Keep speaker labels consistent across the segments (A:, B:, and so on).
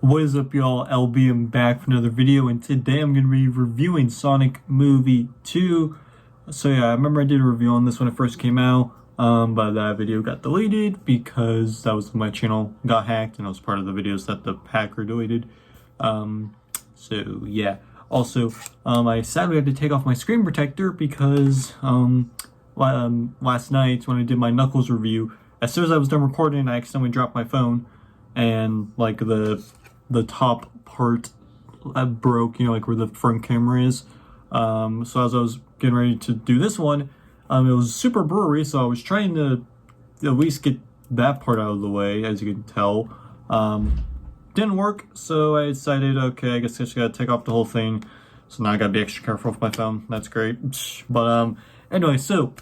A: What is up, y'all? LB, I'm back for another video, and today I'm going to be reviewing Sonic Movie 2. So yeah, I remember I did a review on this when it first came out, but that video got deleted because that was my channel got hacked, and it was part of the videos that the hacker deleted. So yeah. Also, I sadly had to take off my screen protector because last night when I did my Knuckles review, as soon as I was done recording, I accidentally dropped my phone, and like the top part broke, like where the front camera is. So as I was getting ready to do this one, it was super blurry, so I was trying to at least get that part out of the way, as you can tell. Didn't work, so I decided, okay, I guess I just gotta take off the whole thing. So now I gotta be extra careful with my phone. That's great. But anyway, so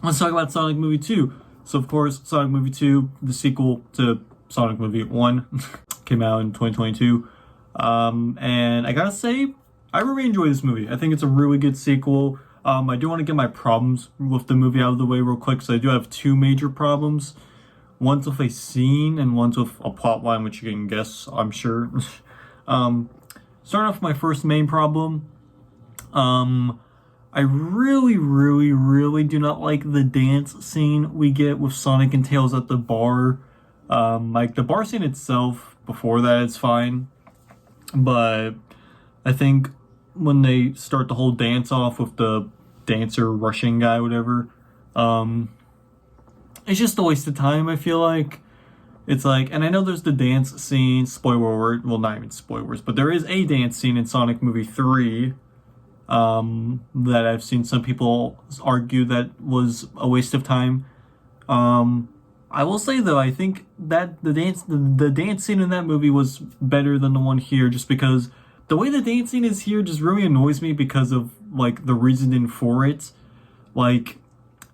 A: let's talk about Sonic Movie 2. So of course, Sonic Movie 2, the sequel to Sonic Movie 1, came out in 2022. And I gotta say, I really enjoy this movie. I think it's a really good sequel. I do want to get my problems with the movie out of the way real quick, so I do have two major problems. One's with a scene and one's with a plot line, which you can guess, I'm sure. Starting off with my first main problem, I really do not like the dance scene we get with Sonic and Tails at the bar. Like the bar scene itself, before that it's fine, but I think when they start the whole dance off with the dancer rushing guy, whatever, it's just a waste of time, I feel like. It's like, and I know there's the dance scene, spoiler alert, well, not even spoilers, but there is a dance scene in Sonic Movie 3 that I've seen some people argue that was a waste of time. I will say though, I think that the dance scene in that movie was better than the one here, just because the way the dance scene is here just really annoys me because of like the reasoning for it. Like,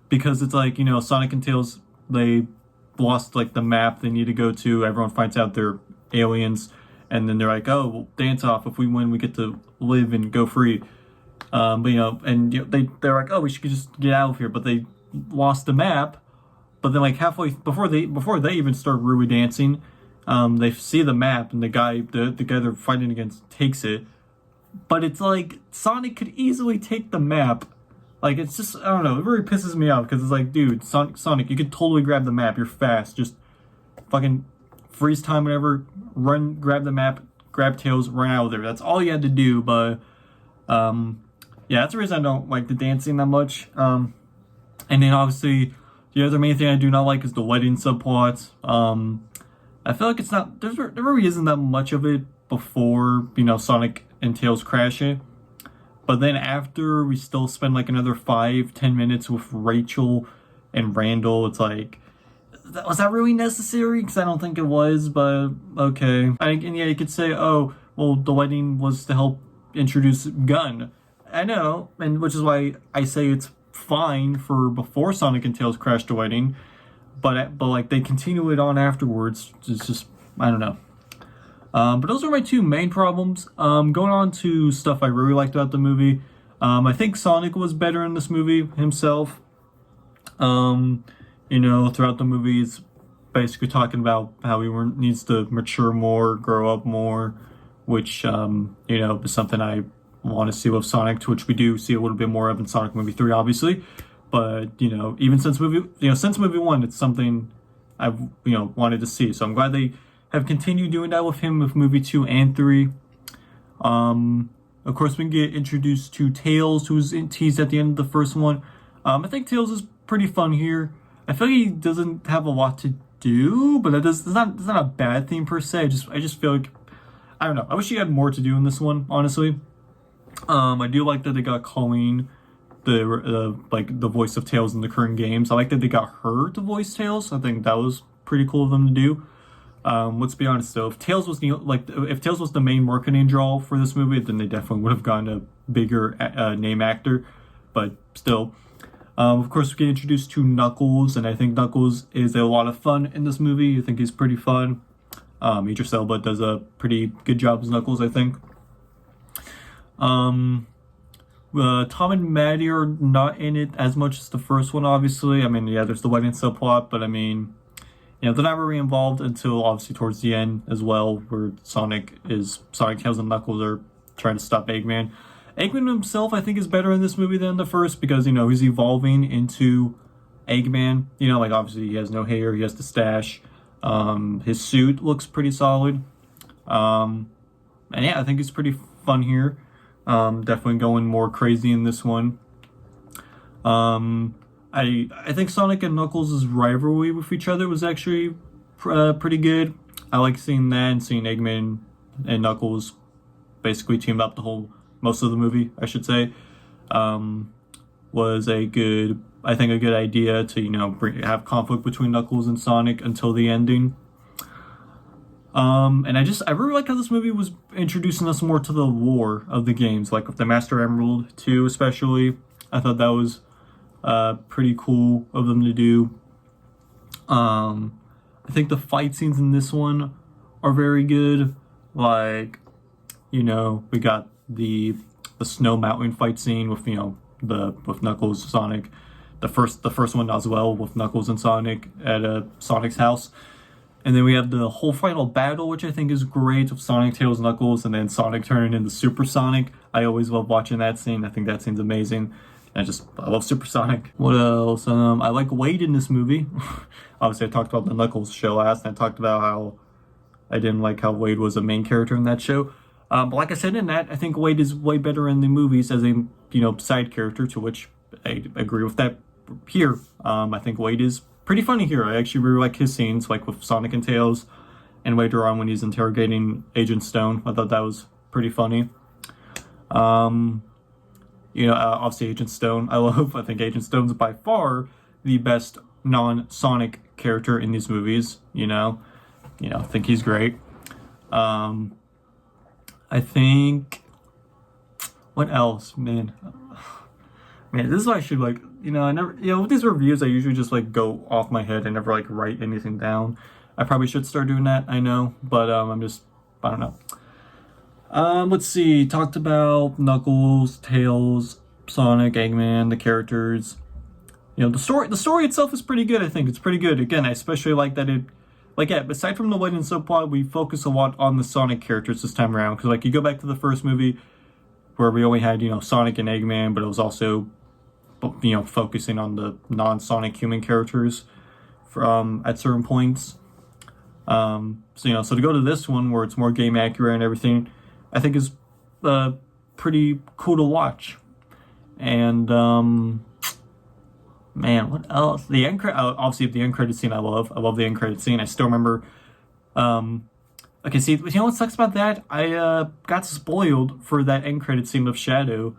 A: because it's like, Sonic and Tails, they lost like the map they need to go to. Everyone finds out they're aliens, and then they're like, oh, we'll dance off. If we win, we get to live and go free. But they're like, oh, we should just get out of here. But they lost the map. But then like halfway before they even start really dancing, they see the map, and the guy they're fighting against takes it. But it's like Sonic could easily take the map. Like, it's just, I don't know, it really pisses me off because it's like, dude, Sonic, you could totally grab the map. You're fast. Just fucking freeze time, whatever. Run, grab the map, grab Tails, run out of there. That's all you had to do. But yeah, that's the reason I don't like the dancing that much. And then obviously, the other main thing I do not like is the wedding subplot. I feel like it's not, there really isn't that much of it before, Sonic and Tails crash it. But then after, we still spend like another 5-10 minutes with Rachel and Randall. It's like, was that really necessary? Because I don't think it was, but okay. And yeah, you could say, oh, well, the wedding was to help introduce Gun. I know, and which is why I say it's fine for before Sonic and Tails crash the wedding, but like they continue it on afterwards. It's just, I don't know. But those are my two main problems. Going on to stuff I really liked about the movie. I think Sonic was better in this movie himself. Throughout the movie, it's basically talking about how he needs to mature more, grow up more, which, is something I want to see with Sonic, which we do see a little bit more of in Sonic Movie 3, obviously. But, even since movie 1, it's something I've, wanted to see. So I'm glad they have continued doing that with him with movie 2 and 3. Of course, we can get introduced to Tails, who's teased at the end of the first one. I think Tails is pretty fun here. I feel like he doesn't have a lot to do, but it's not a bad thing per se. I just feel like, I don't know. I wish he had more to do in this one, honestly. I do like that they got Colleen, the voice of Tails in the current games. I like that they got her to voice Tails. I think that was pretty cool of them to do. Let's be honest though, if Tails was the main marketing draw for this movie, then they definitely would have gotten a bigger name actor. But still, of course, we get introduced to Knuckles, and I think Knuckles is a lot of fun in this movie. I think he's pretty fun. Idris Elba does a pretty good job as Knuckles, I think. Tom and Maddie are not in it as much as the first one, obviously. I mean, yeah, there's the wedding subplot, but I mean, they're not really involved until obviously towards the end as well, where Sonic, Tails, and Knuckles are trying to stop Eggman. Eggman himself, I think, is better in this movie than the first because, he's evolving into Eggman. Like, obviously, he has no hair, he has the stash. His suit looks pretty solid. And yeah, I think it's pretty fun here. Definitely going more crazy in this one. I think Sonic and Knuckles' rivalry with each other was actually pretty good. I like seeing that and seeing Eggman and Knuckles basically team up most of the movie, I should say. Was a good idea to, have conflict between Knuckles and Sonic until the ending. And I really like how this movie was introducing us more to the lore of the games, like with the Master Emerald 2 especially. I thought that was pretty cool of them to do. I think the fight scenes in this one are very good. Like, we got the Snow Mountain fight scene with with Knuckles, Sonic. The first one as well with Knuckles and Sonic at Sonic's house. And then we have the whole final battle, which I think is great, with Sonic, Tails, Knuckles, and then Sonic turning into Super Sonic. I always love watching that scene. I think that scene's amazing. I love Super Sonic. What else? I like Wade in this movie. Obviously, I talked about the Knuckles show last, and I talked about how I didn't like how Wade was a main character in that show. But like I said in that, I think Wade is way better in the movies as a, side character, to which I agree with that here. I think Wade is pretty funny here. I actually really like his scenes, like with Sonic and Tails, and later on when he's interrogating Agent Stone. I thought that was pretty funny. Obviously Agent Stone, I think Agent Stone's by far the best non-Sonic character in these movies. I think he's great. I think, what else, man, this is why I should, I never, with these reviews, I usually just, go off my head. I never, write anything down. I probably should start doing that, I know, but, I don't know. Let's see, talked about Knuckles, Tails, Sonic, Eggman, the characters. The story itself is pretty good, I think. It's pretty good. Again, I especially like that aside from the wedding subplot, we focus a lot on the Sonic characters this time around. Because, you go back to the first movie, where we only had, Sonic and Eggman, but it was also, focusing on the non-Sonic human characters at certain points. So to go to this one, where it's more game accurate and everything, I think is pretty cool to watch. And, man, what else? The end credit, obviously the end credit scene I love. I love the end credit scene. I still remember, okay, see, what sucks about that? I got spoiled for that end credit scene of Shadow,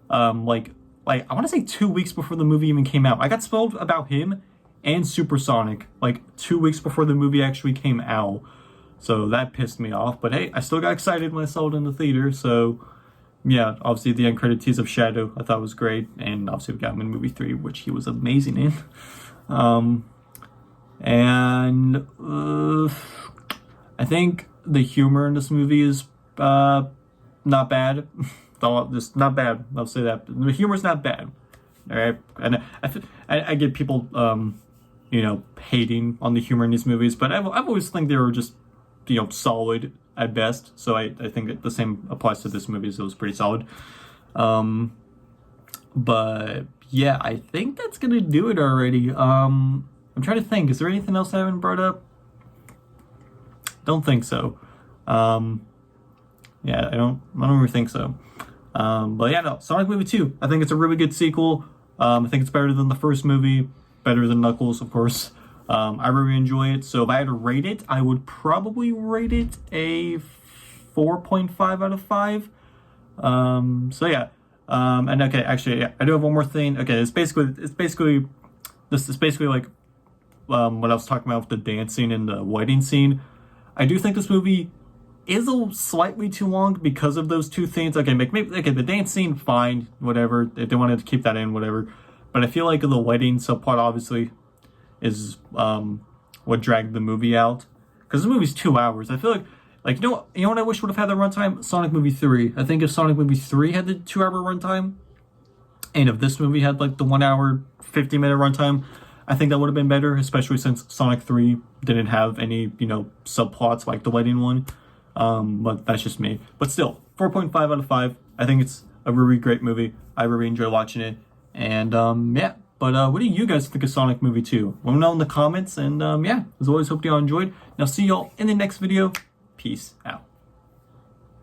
A: I want to say 2 weeks before the movie even came out. I got spoiled about him and Supersonic, 2 weeks before the movie actually came out. So that pissed me off. But hey, I still got excited when I saw it in the theater. So yeah, obviously the end credit tease of Shadow I thought was great. And obviously we got him in movie 3, which he was amazing in. I think the humor in this movie is not bad. Just not bad. I'll say that. The humor's not bad. All right, and I get people hating on the humor in these movies, but I've always think they were just solid at best. So I think that the same applies to this movie. So it was pretty solid. But yeah, I think that's gonna do it already. I'm trying to think. Is there anything else I haven't brought up? Don't think so. Yeah, I don't really think so. But yeah, no, Sonic Movie 2. I think it's a really good sequel. I think it's better than the first movie, better than Knuckles, of course. I really enjoy it. So if I had to rate it, I would probably rate it a 4.5 out of 5. So yeah. And okay, actually, yeah, I do have one more thing. Okay, this is basically like what I was talking about with the dancing and the wedding scene. I do think this movie is slightly too long because of those two things. Okay, the dance scene, fine, whatever. If they wanted to keep that in, whatever. But I feel like the wedding subplot obviously is what dragged the movie out. Because the movie's 2 hours. I feel like you know what I wish would have had the runtime? Sonic Movie 3. I think if Sonic Movie 3 had the 2 hour runtime, and if this movie had the 1 hour 50-minute runtime, I think that would have been better, especially since Sonic 3 didn't have any, subplots like the wedding one. But that's just me. But still, 4.5 out of 5. I think it's a really great movie. I really enjoy watching it. And yeah. But what do you guys think of Sonic Movie 2? Let me know in the comments. And yeah, as always, hope you all enjoyed. Now see y'all in the next video. Peace out.